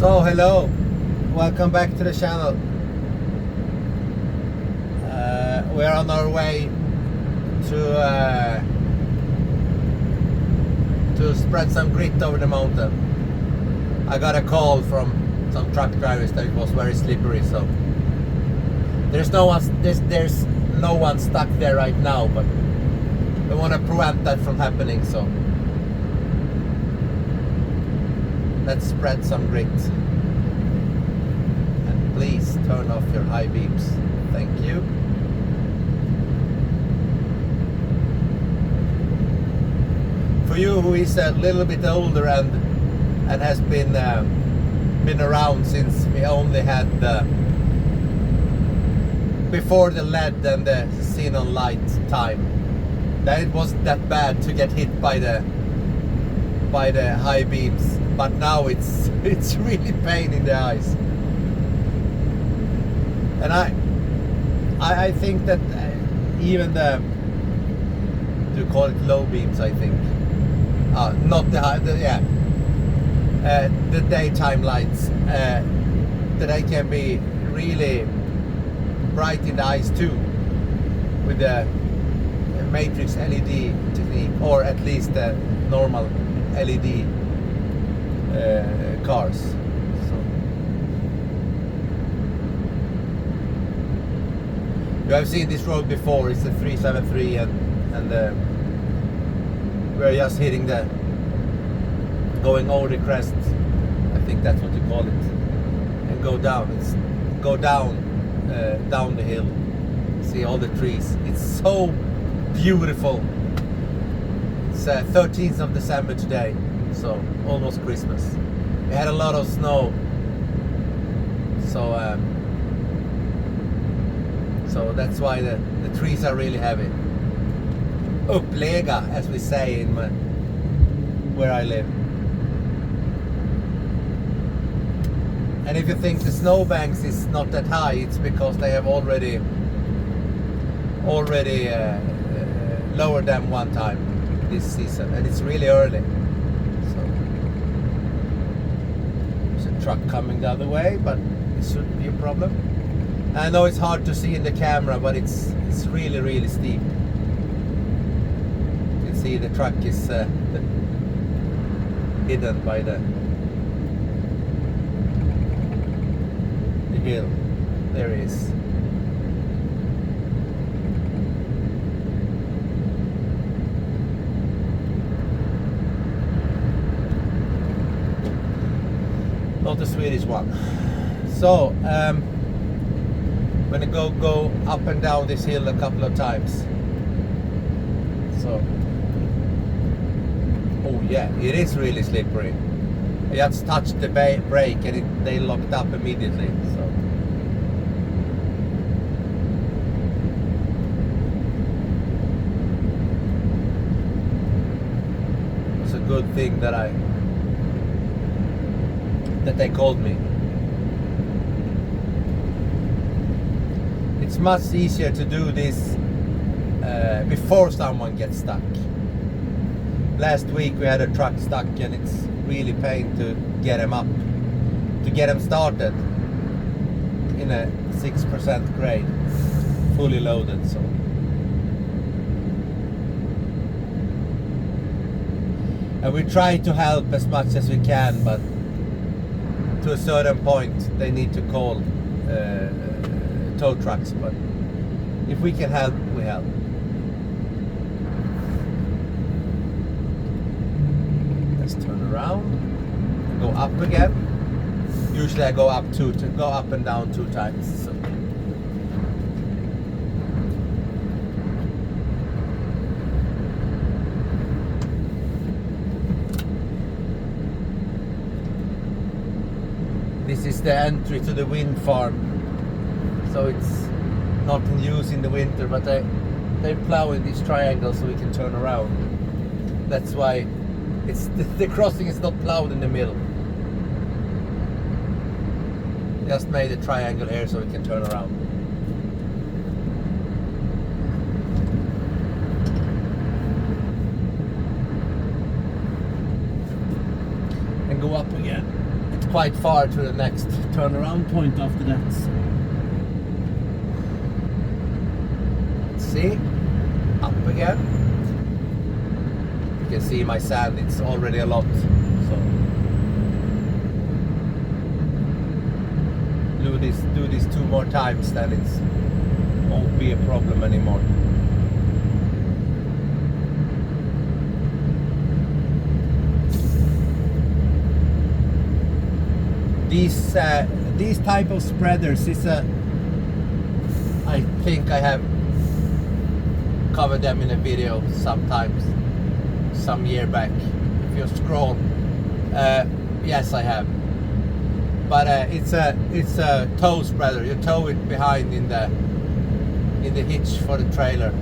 So hello, welcome back to the channel. We're on our way to spread some grit over the mountain. I got a call from some truck drivers that it was very slippery, so there's no one stuck there right now, but we want to prevent that from happening, so let's spread some grit. And please turn off your high beams. Thank you. For you who is a little bit older and has been around since we only had before the LED and the xenon light time, that it wasn't that bad to get hit by the high beams, but now it's really pain in the eyes. And I think that even the, do you call it low beams, I think, not the daytime lights, that they can be really bright in the eyes too, with the matrix LED technique, or at least the normal LED cars. So you have seen this road before. It's the 373, and we're just hitting going over the crest. I think that's what you call it, and go down. Go down the hill. See all the trees. It's so beautiful. It's 13th of December today, so almost Christmas. We had a lot of snow, so that's why the trees are really heavy. Upplega, as we say in where I live. And if you think the snowbanks is not that high, it's because they have already lowered them one time this season, and it's really early. So there's a truck coming the other way, but it shouldn't be a problem. I know it's hard to see in the camera, but it's really steep. You can see the truck is hidden by the hill. There he is. Not the Swedish one. So I'm gonna go up and down this hill a couple of times. So, oh yeah, it is really slippery. I just touched the brake and they locked up immediately. So it's a good thing that they called me. It's much easier to do this before someone gets stuck. Last week we had a truck stuck, and it's really pain to get him up, to get him started in a 6% grade, fully loaded. So and we try to help as much as we can, but to a certain point they need to call tow trucks, but if we can help, we help. Let's turn around and go up again. Usually I go up and down 2 times. So. This is the entry to the wind farm, so it's not in use in the winter, but they plow in these triangles so we can turn around. That's why the crossing is not plowed in the middle. Just made a triangle here so we can turn around. And go up again. quite far to the next turnaround point after that. So. Let's see, up again. You can see my sand, it's already a lot. So do this 2 more times, then it won't be a problem anymore. These type of spreaders is I think I have covered them in a video sometimes, some year back. If you scroll, yes, I have. But it's a tow spreader. You tow it behind in the hitch for the trailer,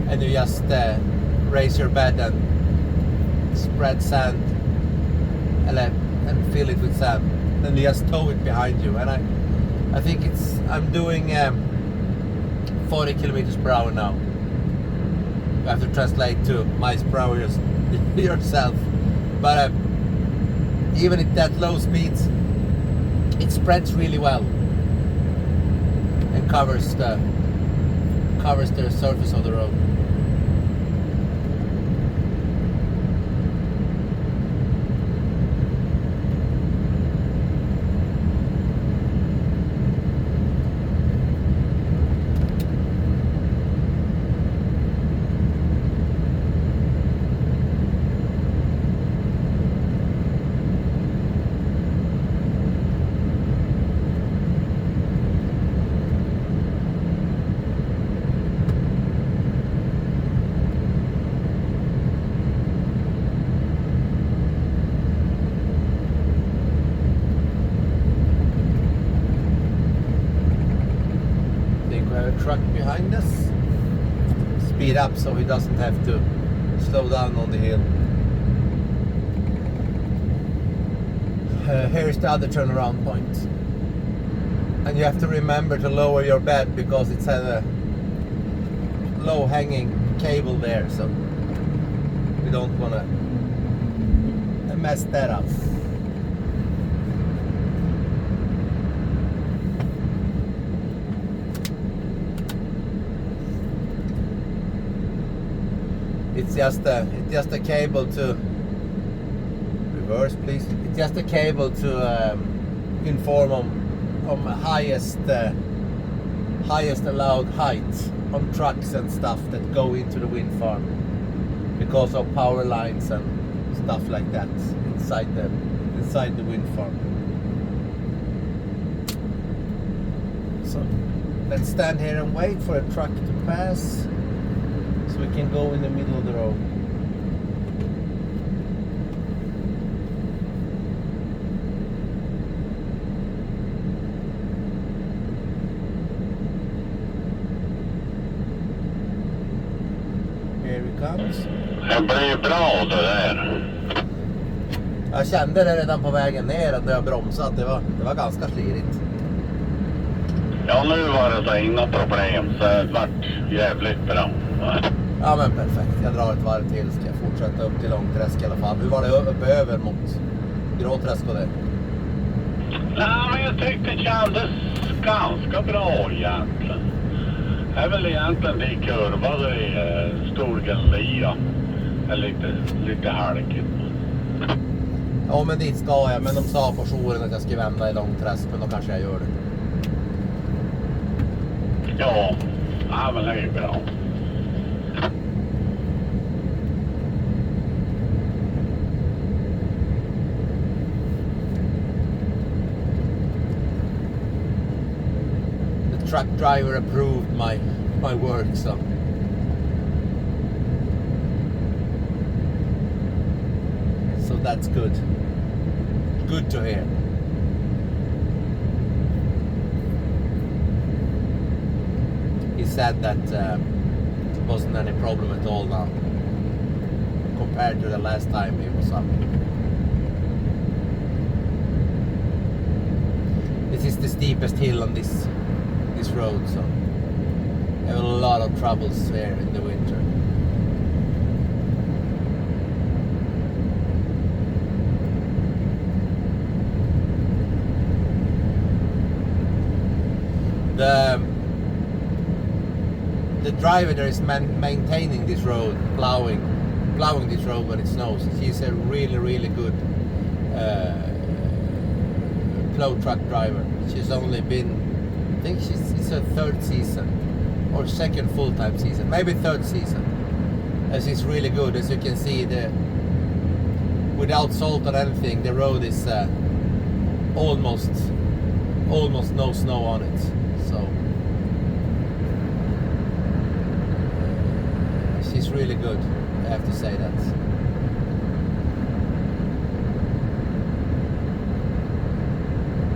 and you just raise your bed and spread sand and fill it with sand. Then you just tow it behind you, and I think I'm doing 40 kilometers per hour now. You have to translate to miles per hour yourself. But even at that low speeds, it spreads really well and covers the surface of the road. Truck behind us. Speed up so he doesn't have to slow down on the hill. Here's the other turnaround point, and you have to remember to lower your bed because it's a low hanging cable there, so we don't want to mess that up. It's just a cable to reverse, please. It's just a cable to inform on highest allowed height on trucks and stuff that go into the wind farm because of power lines and stuff like that inside the wind farm. So let's stand here and wait for a truck to pass, so we can go in the middle of the road. Here he comes. Det blir bra det där. Jag kände det redan på vägen ner när jag bromsat. Det var ganska slirigt. Ja, nu var det så inga problem, så det vart jävligt bra. Ja, men perfekt. Jag drar ett varv till, ska jag fortsätta upp till Långträsk i alla fall. Hur var det uppe över mot Gråträsk och det? Nej, men jag tyckte det kändes ganska bra egentligen. Det är väl egentligen de kurvade i Storgellia. Är lite halkigt. Ja, men dit ska jag. Men de sa på jouren att jag ska vända i Långträsk, men då kanske jag gör det. Ja, men det är ju bra. The truck driver approved my work, so that's good. Good to hear. He said that it wasn't any problem at all now compared to the last time he was up. This is the steepest hill on this road, so I have a lot of troubles here in the winter. driver there is maintaining this road, plowing this road when it snows. She's a really good plow truck driver. She's only been, I think it's her third season or second full-time season, maybe third season. And she's really good. As you can see, without salt or anything, the road is almost no snow on it. So she's really good, I have to say that.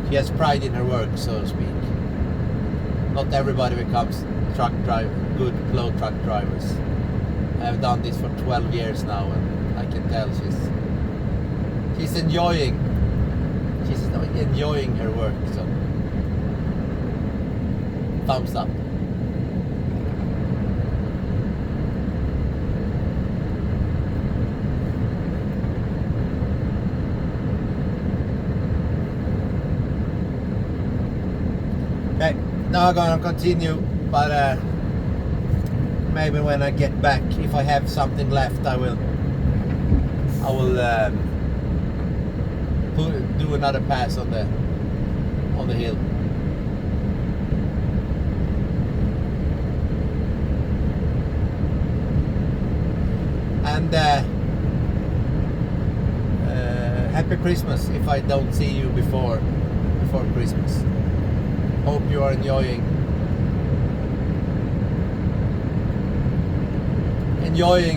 She has pride in her work, so to speak. Not everybody becomes good plow truck drivers. I have done this for 12 years now, and I can tell she's enjoying her work. So thumbs up. Okay, now I'm gonna continue, but maybe when I get back, if I have something left, I will do another pass on the hill. And happy Christmas if I don't see you before Christmas. Hope you are enjoying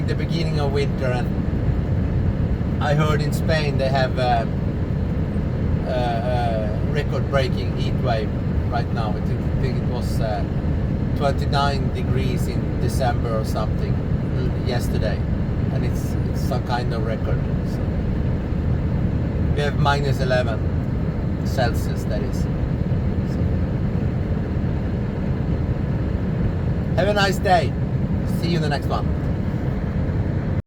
the beginning of winter. And I heard in Spain they have a record-breaking heat wave right now. I think it was 29 degrees in December or something yesterday, and it's some kind of record. So we have minus 11 Celsius, that is. So, have a nice day. See you in the next one.